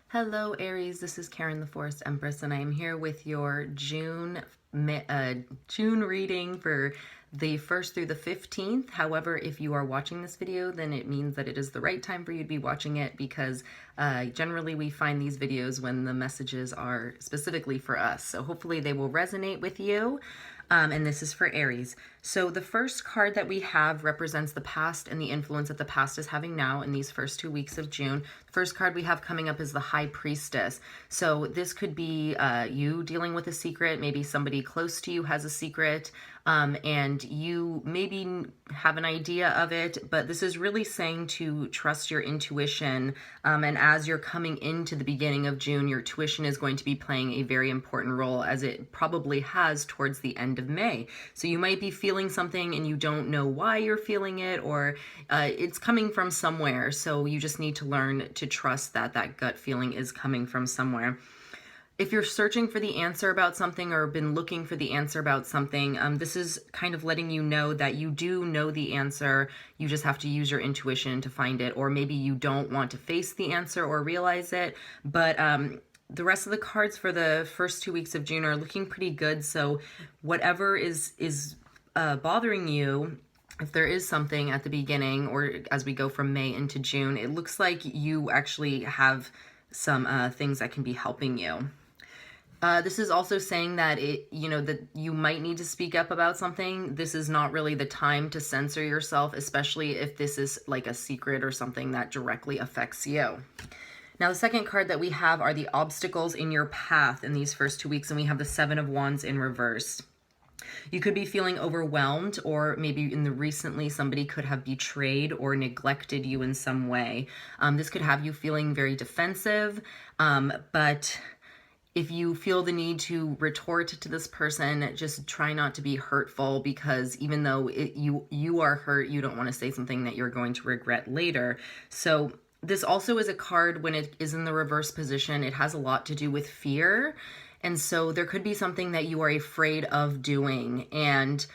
Hello Aries, this is Karen the Forest Empress and I am here with your June reading for the 1st through the 15th. However, if you are watching this video, then it means that it is the right time for you to be watching it because generally we find these videos when the messages are specifically for us. So hopefully they will resonate with you. And this is for Aries. So the first card that we have represents the past and the influence that the past is having now in these first 2 weeks of June. The first card we have coming up is the High Priestess. So this could be you dealing with a secret. Maybe somebody close to you has a secret, and you maybe have an idea of it, but this is really saying to trust your intuition. And as you're coming into the beginning of June, your intuition is going to be playing a very important role, as it probably has towards the end of May. So you might be feeling something and you don't know why you're feeling it, or it's coming from somewhere. So you just need to learn to trust that that gut feeling is coming from somewhere. If you're searching for the answer about something or been looking for the answer about something, this is kind of letting you know that you do know the answer. You just have to use your intuition to find it, or maybe you don't want to face the answer or realize it. But the rest of the cards for the first 2 weeks of June are looking pretty good. So whatever is bothering you, if there is something at the beginning or as we go from May into June, it looks like you actually have some things that can be helping you. This is also saying that that you might need to speak up about something. This is not really the time to censor yourself, especially if this is like a secret or something that directly affects you. Now, the second card that we have are the obstacles in your path in these first 2 weeks, and we have the Seven of Wands in reverse. You could be feeling overwhelmed, or maybe recently somebody could have betrayed or neglected you in some way. This could have you feeling very defensive, but if you feel the need to retort to this person, just try not to be hurtful, because even though you are hurt, you don't want to say something that you're going to regret later. So this also is a card, when it is in the reverse position, it has a lot to do with fear. And so there could be something that you are afraid of doing. And,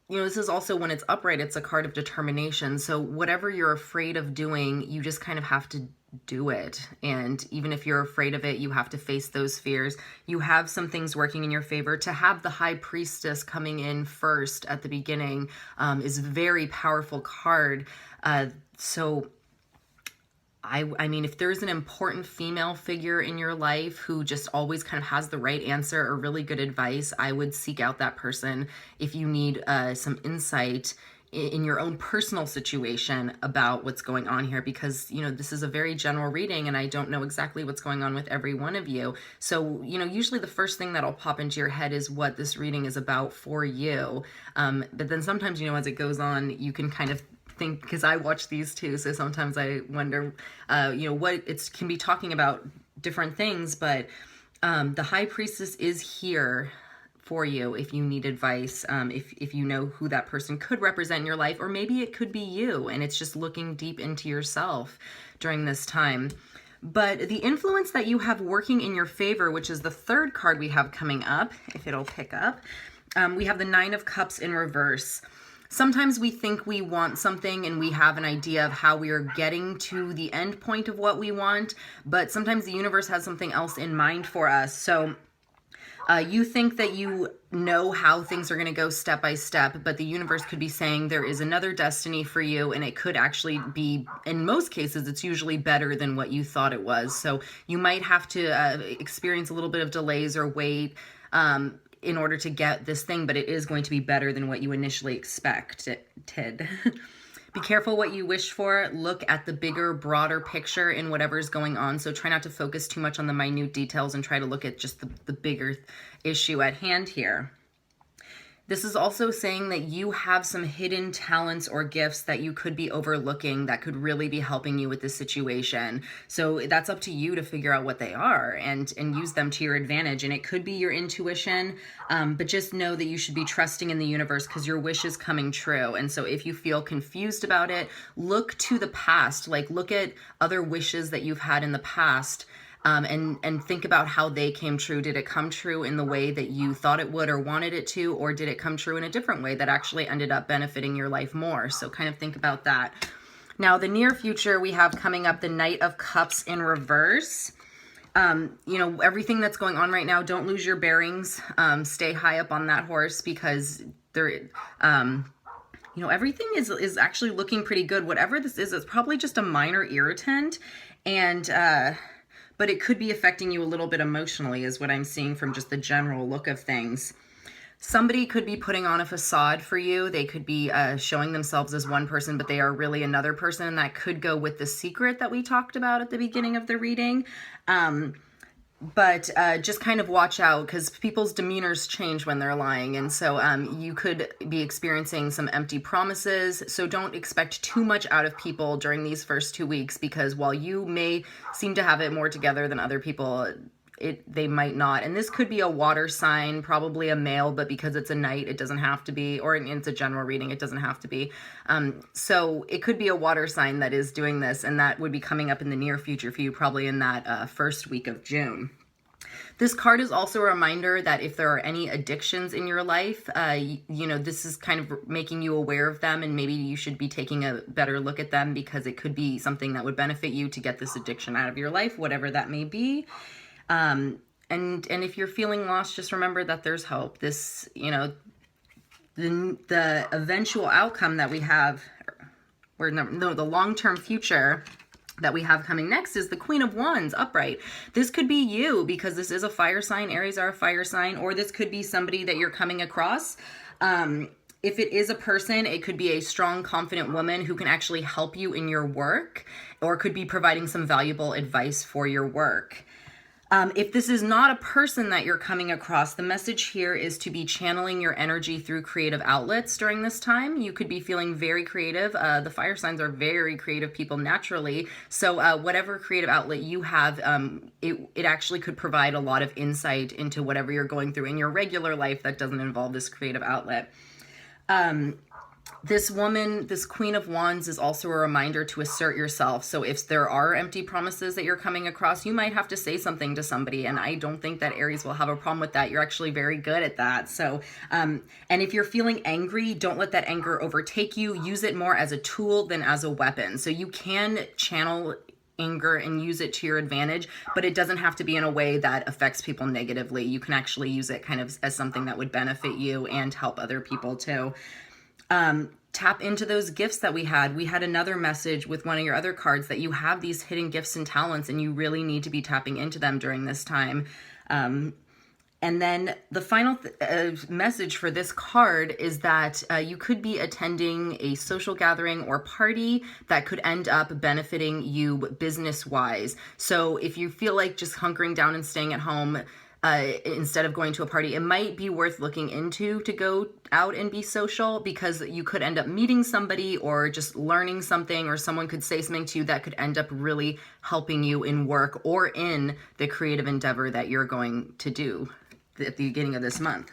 this is also, when it's upright, it's a card of determination. So whatever you're afraid of doing, you just kind of have to do it. And even if you're afraid of it, you have to face those fears. You have some things working in your favor. To have the High Priestess coming in first at the beginning is a very powerful card. So I mean, if there's an important female figure in your life who just always kind of has the right answer or really good advice, I would seek out that person if you need some insight in your own personal situation about what's going on here, because this is a very general reading and I don't know exactly what's going on with every one of you. So usually the first thing that'll pop into your head is what this reading is about for you, but then sometimes as it goes on, you can kind of think, because I watch these too, so sometimes I wonder what it can be talking about, different things. But the High Priestess is here for you if you need advice, if you know who that person could represent in your life, or maybe it could be you and it's just looking deep into yourself during this time. But the influence that you have working in your favor, which is the third card we have coming up, if it'll pick up, we have the Nine of Cups in reverse. Sometimes we think we want something and we have an idea of how we are getting to the end point of what we want, but sometimes the universe has something else in mind for us. So you think that you know how things are going to go step by step, but the universe could be saying there is another destiny for you, and it could actually be, in most cases, it's usually better than what you thought it was. So you might have to experience a little bit of delays or wait in order to get this thing, but it is going to be better than what you initially expected. Be careful what you wish for. Look at the bigger, broader picture in whatever's going on. So try not to focus too much on the minute details and try to look at just the bigger issue at hand here. This is also saying that you have some hidden talents or gifts that you could be overlooking that could really be helping you with this situation. So that's up to you to figure out what they are and use them to your advantage. And it could be your intuition, but just know that you should be trusting in the universe, because your wish is coming true. And so if you feel confused about it, look to the past, like look at other wishes that you've had in the past, and think about how they came true. Did it come true in the way that you thought it would or wanted it to, or did it come true in a different way that actually ended up benefiting your life more? So kind of think about that. Now, the near future, we have coming up the Knight of Cups in reverse. You know, everything that's going on right now, don't lose your bearings. Stay high up on that horse, because there, you know, everything is actually looking pretty good. Whatever this is, it's probably just a minor irritant, and but it could be affecting you a little bit emotionally, is what I'm seeing from just the general look of things. Somebody could be putting on a facade for you. They could be showing themselves as one person, but they are really another person. And that could go with the secret that we talked about at the beginning of the reading. But just kind of watch out, because people's demeanors change when they're lying. And so you could be experiencing some empty promises. So don't expect too much out of people during these first 2 weeks, because while you may seem to have it more together than other people, they might not. And this could be a water sign, probably a male, but because it's a knight, it doesn't have to be, or it's a general reading, it doesn't have to be. So it could be a water sign that is doing this, and that would be coming up in the near future for you, probably in that first week of June. This card is also a reminder that if there are any addictions in your life, you know, this is kind of making you aware of them, and maybe you should be taking a better look at them, because it could be something that would benefit you to get this addiction out of your life, whatever that may be. And if you're feeling lost, just remember that there's hope. This, you know, the eventual outcome that we have, or no, the long-term future that we have coming next is the Queen of Wands upright. This could be you, because this is a fire sign. Aries are a fire sign. Or this could be somebody that you're coming across. If it is a person, it could be a strong, confident woman who can actually help you in your work, or could be providing some valuable advice for your work. If this is not a person that you're coming across, the message here is to be channeling your energy through creative outlets during this time. You could be feeling very creative. The fire signs are very creative people naturally. So whatever creative outlet you have, it actually could provide a lot of insight into whatever you're going through in your regular life that doesn't involve this creative outlet. This woman, this Queen of Wands, is also a reminder to assert yourself. So if there are empty promises that you're coming across, you might have to say something to somebody. And I don't think that Aries will have a problem with that. You're actually very good at that. So, and if you're feeling angry, don't let that anger overtake you. Use it more as a tool than as a weapon. So you can channel anger and use it to your advantage, but it doesn't have to be in a way that affects people negatively. You can actually use it kind of as something that would benefit you and help other people too. Tap into those gifts that we had. We had another message with one of your other cards that you have these hidden gifts and talents, and you really need to be tapping into them during this time. And then the final message for this card is that you could be attending a social gathering or party that could end up benefiting you business-wise. So if you feel like just hunkering down and staying at home, instead of going to a party, it might be worth looking into to go out and be social, because you could end up meeting somebody or just learning something, or someone could say something to you that could end up really helping you in work or in the creative endeavor that you're going to do at the beginning of this month.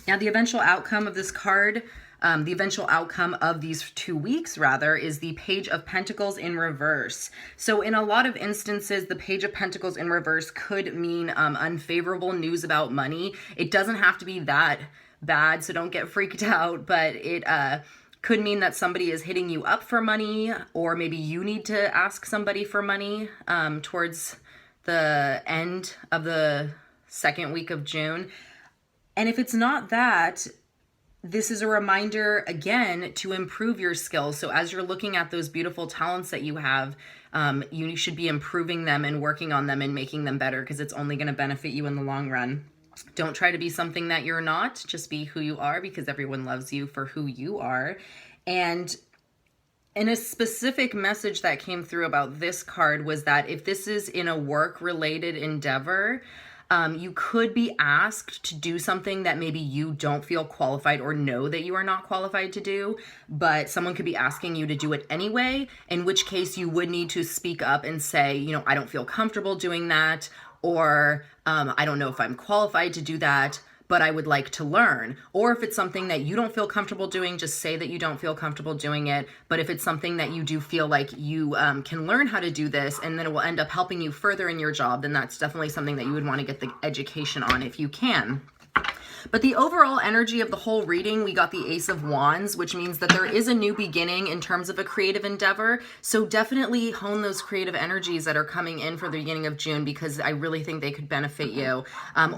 Now, the eventual outcome of this card, the eventual outcome of these 2 weeks, rather, is the Page of Pentacles in reverse. So in a lot of instances, the Page of Pentacles in reverse could mean unfavorable news about money. It doesn't have to be that bad, so don't get freaked out, but it could mean that somebody is hitting you up for money, or maybe you need to ask somebody for money towards the end of the second week of June. And if it's not that, this is a reminder, again, to improve your skills. So as you're looking at those beautiful talents that you have, you should be improving them and working on them and making them better, because it's only going to benefit you in the long run. Don't try to be something that you're not. Just be who you are, because everyone loves you for who you are. And in a specific message that came through about this card was that if this is in a work-related endeavor, you could be asked to do something that maybe you don't feel qualified or know that you are not qualified to do, but someone could be asking you to do it anyway, in which case you would need to speak up and say, you know, I don't feel comfortable doing that, or I don't know if I'm qualified to do that, but I would like to learn. Or if it's something that you don't feel comfortable doing, just say that you don't feel comfortable doing it. But if it's something that you do feel like you can learn how to do this, and then it will end up helping you further in your job, then that's definitely something that you would want to get the education on if you can. But the overall energy of the whole reading, we got the Ace of Wands, which means that there is a new beginning in terms of a creative endeavor. So definitely hone those creative energies that are coming in for the beginning of June, because I really think they could benefit you.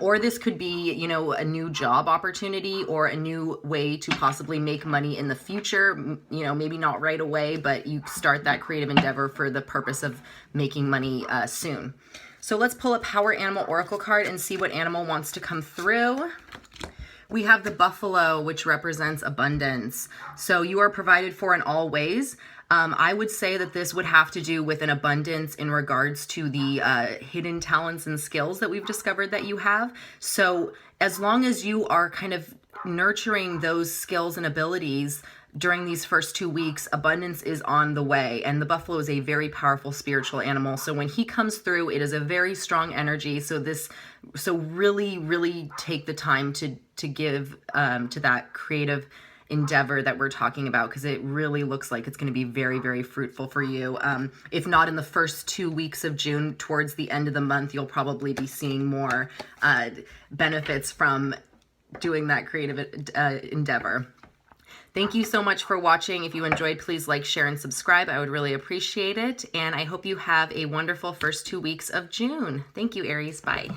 Or this could be, you know, a new job opportunity or a new way to possibly make money in the future. You know, maybe not right away, but you start that creative endeavor for the purpose of making money soon. So let's pull a Power Animal Oracle card and see what animal wants to come through. We have the buffalo, which represents abundance. So you are provided for in all ways. I would say that this would have to do with an abundance in regards to the hidden talents and skills that we've discovered that you have. So as long as you are kind of nurturing those skills and abilities during these first 2 weeks, abundance is on the way. And the buffalo is a very powerful spiritual animal. So when he comes through, it is a very strong energy. So really, really take the time to give to that creative endeavor that we're talking about, because it really looks like it's going to be very, very fruitful for you. If not in the first 2 weeks of June, towards the end of the month, you'll probably be seeing more benefits from doing that creative endeavor. Thank you so much for watching. If you enjoyed, please like, share, and subscribe. I would really appreciate it. And I hope you have a wonderful first 2 weeks of June. Thank you, Aries. Bye.